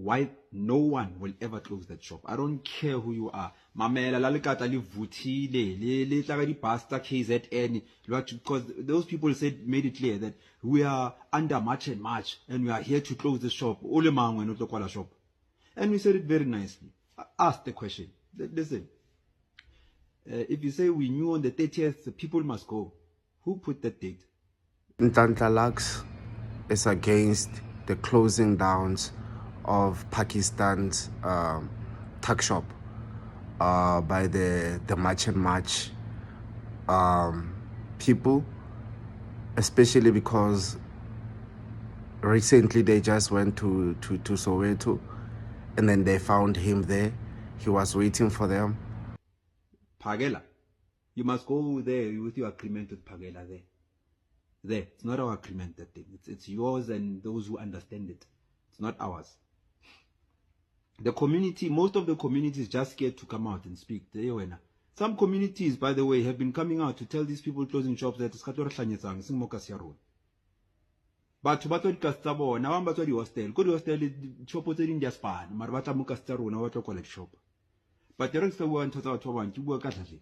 why no one will ever close that shop. I don't care who you are. Mamela la lekata le vutile le tla di pasta KZN, because those people made it clear that we are under March and we are here to close the shop. Ole mangwe no tlo kwala shop. And we said it very nicely. I asked the question. Listen, if you say we knew on the 30th, the people must go. Who put that date? Nhlanhla Lux is against the closing downs of Pakistan's tuck shop by the March and March people, especially because recently they just went to Soweto, and then they found him there. He was waiting for them. Phakela, you must go there with your agreement with Phakela there. There, it's not our agreement, that thing. It's yours and those who understand it. It's not ours. The community, most of the communities just scared to come out and speak. Some communities, by the way, have been coming out to tell these people closing shops that it's katora hlanyetsang sing mo ka sia rona. Batho ba tlo di kasta bona, ba tswa di hostel. Go di hostel chopo tse ding dia span, mara ba tla mo ka sia rona ba tlo kwala shop. But the rest of one tota batho ba bang ke bua ka tlhatlhe.